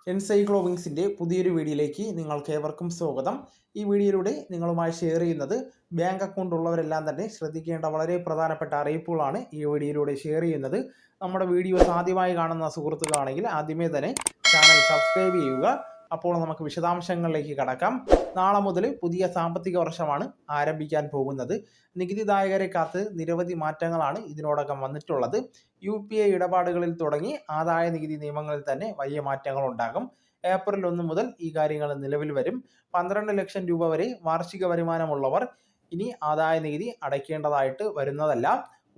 എൻസൈക്ലോവിങ്സിൻ്റെ പുതിയൊരു വീഡിയോയിലേക്ക് നിങ്ങൾക്ക് ഏവർക്കും സ്വാഗതം. ഈ വീഡിയോയിലൂടെ നിങ്ങളുമായി ഷെയർ ചെയ്യുന്നത് ബാങ്ക് അക്കൗണ്ട് ഉള്ളവരെല്ലാം തന്നെ ശ്രദ്ധിക്കേണ്ട വളരെ പ്രധാനപ്പെട്ട അറിയിപ്പുകളാണ് ഈ വീഡിയോയിലൂടെ ഷെയർ ചെയ്യുന്നത്. നമ്മുടെ വീഡിയോസ് ആദ്യമായി കാണുന്ന സുഹൃത്തുക്കളാണെങ്കിൽ ആദ്യമേ തന്നെ ചാനൽ സബ്സ്ക്രൈബ് ചെയ്യുക. അപ്പോൾ നമുക്ക് വിശദാംശങ്ങളിലേക്ക് കടക്കാം. നാളെ മുതൽ പുതിയ സാമ്പത്തിക വർഷമാണ് ആരംഭിക്കാൻ പോകുന്നത്. നികുതിദായകരെ കാത്ത് നിരവധി മാറ്റങ്ങളാണ് ഇതിനോടകം വന്നിട്ടുള്ളത്. UPI ഇടപാടുകളിൽ തുടങ്ങി ആദായ നികുതി നിയമങ്ങളിൽ തന്നെ വലിയ മാറ്റങ്ങൾ ഉണ്ടാകും. ഏപ്രിൽ 1 മുതൽ ഈ കാര്യങ്ങൾ നിലവിൽ വരും. 12 ലക്ഷം രൂപ വരെ വാർഷിക വരുമാനമുള്ളവർ ഇനി ആദായ നികുതി അടയ്ക്കേണ്ടതായിട്ട് വരുന്നതല്ല.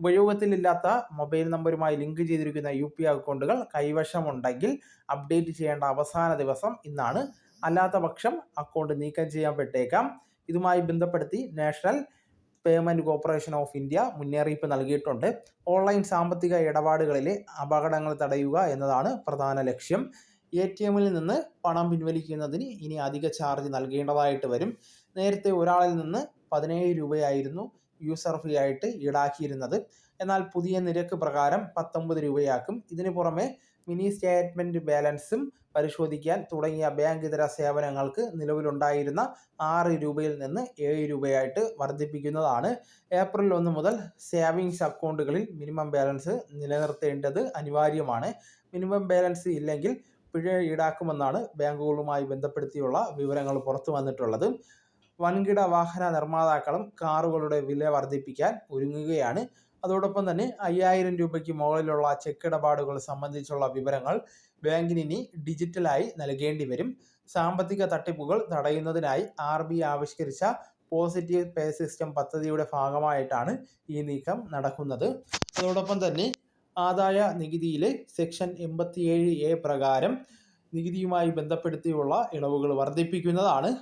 ഉപയോഗത്തിലില്ലാത്ത മൊബൈൽ നമ്പറുമായി ലിങ്ക് ചെയ്തിരിക്കുന്ന UPI അക്കൗണ്ടുകൾ കൈവശമുണ്ടെങ്കിൽ അപ്ഡേറ്റ് ചെയ്യേണ്ട അവസാന ദിവസം ഇന്നാണ്. അല്ലാത്ത പക്ഷം അക്കൗണ്ട് നീക്കം ചെയ്യപ്പെട്ടേക്കാം. ഇതുമായി ബന്ധപ്പെടുത്തി national payment corporation of India മുന്നറിയിപ്പ് നൽകിയിട്ടുണ്ട്. ഓൺലൈൻ സാമ്പത്തിക ഇടപാടുകളിലെ അപകടങ്ങൾ തടയുക എന്നതാണ് പ്രധാന ലക്ഷ്യം. ATMിൽ നിന്ന് പണം പിൻവലിക്കുന്നതിന് ഇനി അധിക ചാർജ് നൽകേണ്ടതായിട്ട് വരും. നേരത്തെ ഒരാളിൽ നിന്ന് 17 രൂപയായിരുന്നു യൂസർ ഫീ ആയിട്ട് ഈടാക്കിയിരുന്നത്. എന്നാൽ പുതിയ നിരക്ക് പ്രകാരം 19 രൂപയാക്കും. ഇതിനു പുറമെ മിനി സ്റ്റേറ്റ്മെൻറ്റ് ബാലൻസും പരിശോധിക്കാൻ തുടങ്ങിയ ബാങ്ക് ഇതര സേവനങ്ങൾക്ക് നിലവിലുണ്ടായിരുന്ന 6 രൂപയിൽ നിന്ന് 7 രൂപയായിട്ട് വർദ്ധിപ്പിക്കുന്നതാണ്. ഏപ്രിൽ 1 മുതൽ സേവിങ്സ് അക്കൗണ്ടുകളിൽ മിനിമം ബാലൻസ് നിലനിർത്തേണ്ടത് അനിവാര്യമാണ്. മിനിമം ബാലൻസ് ഇല്ലെങ്കിൽ പിഴ ഈടാക്കുമെന്നാണ് ബാങ്കുകളുമായി ബന്ധപ്പെടുത്തിയുള്ള വിവരങ്ങൾ പുറത്തു വന്നിട്ടുള്ളത്. വൻകിട വാഹന നിർമ്മാതാക്കളും കാറുകളുടെ വില വർദ്ധിപ്പിക്കാൻ ഒരുങ്ങുകയാണ്. അതോടൊപ്പം തന്നെ 5000 രൂപയ്ക്ക് മുകളിലുള്ള ചെക്ക് ഇടപാടുകൾ സംബന്ധിച്ചുള്ള വിവരങ്ങൾ ബാങ്കിന് ഇനി ഡിജിറ്റലായി നൽകേണ്ടി വരും. സാമ്പത്തിക തട്ടിപ്പുകൾ തടയുന്നതിനായി RBI ആവിഷ്കരിച്ച പോസിറ്റീവ് പേ സിസ്റ്റം പദ്ധതിയുടെ ഭാഗമായിട്ടാണ് ഈ നീക്കം നടക്കുന്നത്. അതോടൊപ്പം തന്നെ ആദായ നികുതിയിലെ സെക്ഷൻ 87A പ്രകാരം നികുതിയുമായി ബന്ധപ്പെടുത്തിയുള്ള ഇളവുകൾ വർദ്ധിപ്പിക്കുന്നതാണ്.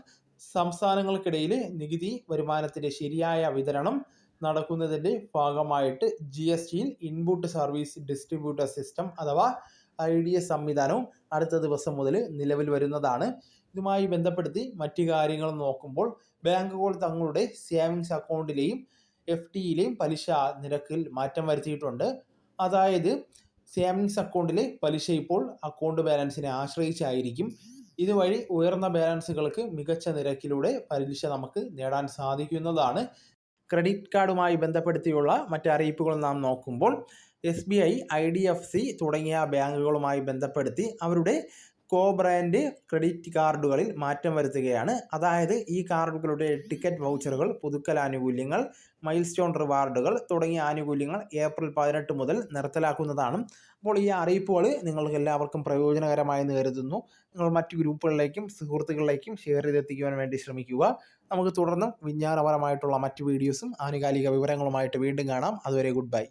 സംസ്ഥാനങ്ങൾക്കിടയിൽ നികുതി വരുമാനത്തിൻ്റെ ശരിയായ വിതരണം നടക്കുന്നതിൻ്റെ ഭാഗമായിട്ട് GSTയിൽ ഇൻപുട്ട് സർവീസ് ഡിസ്ട്രിബ്യൂട്ടർ സിസ്റ്റം അഥവാ IDS സംവിധാനവും അടുത്ത ദിവസം മുതൽ നിലവിൽ വരുന്നതാണ്. ഇതുമായി ബന്ധപ്പെടുത്തി മറ്റു കാര്യങ്ങൾ നോക്കുമ്പോൾ ബാങ്കുകൾ തങ്ങളുടെ സേവിങ്സ് അക്കൗണ്ടിലെയും FDയിലെയും പലിശ നിരക്കിൽ മാറ്റം വരുത്തിയിട്ടുണ്ട്. അതായത് സേവിങ്സ് അക്കൗണ്ടിലെ പലിശ ഇപ്പോൾ അക്കൗണ്ട് ബാലൻസിനെ ആശ്രയിച്ചായിരിക്കും. ഇതുവഴി ഉയർന്ന ബാലൻസുകൾക്ക് മികച്ച നിരക്കിലൂടെ പലിശ നമുക്ക് നേടാൻ സാധിക്കുന്നതാണ്. ക്രെഡിറ്റ് കാർഡുമായി ബന്ധപ്പെടുത്തിയുള്ള മറ്റ് അറിയിപ്പുകൾ നാം നോക്കുമ്പോൾ SBI, IDFC തുടങ്ങിയ ബാങ്കുകളുമായി ബന്ധപ്പെടുത്തി അവരുടെ ബ്രാൻഡ് ക്രെഡിറ്റ് കാർഡുകളിൽ മാറ്റം വരുത്തുകയാണ്. അതായത് ഈ കാർഡുകളുടെ ടിക്കറ്റ് വൗച്ചറുകൾ, പുതുക്കൽ ആനുകൂല്യങ്ങൾ, മൈൽ സ്റ്റോൺ റിവാർഡുകൾ തുടങ്ങിയ ആനുകൂല്യങ്ങൾ ഏപ്രിൽ 18 മുതൽ നിർത്തലാക്കുന്നതാണ്. അപ്പോൾ ഈ അറിയിപ്പുകൾ നിങ്ങൾക്ക് എല്ലാവർക്കും പ്രയോജനകരമായെന്ന് കരുതുന്നു. നിങ്ങൾ മറ്റു ഗ്രൂപ്പുകളിലേക്കും സുഹൃത്തുക്കളിലേക്കും ഷെയർ ചെയ്തെത്തിക്കുവാൻ വേണ്ടി ശ്രമിക്കുക. നമുക്ക് തുടർന്നും വിജ്ഞാനപരമായിട്ടുള്ള മറ്റു വീഡിയോസും ആനുകാലിക വിവരങ്ങളുമായിട്ട് വീണ്ടും കാണാം. അതുവരെ ഗുഡ് ബൈ.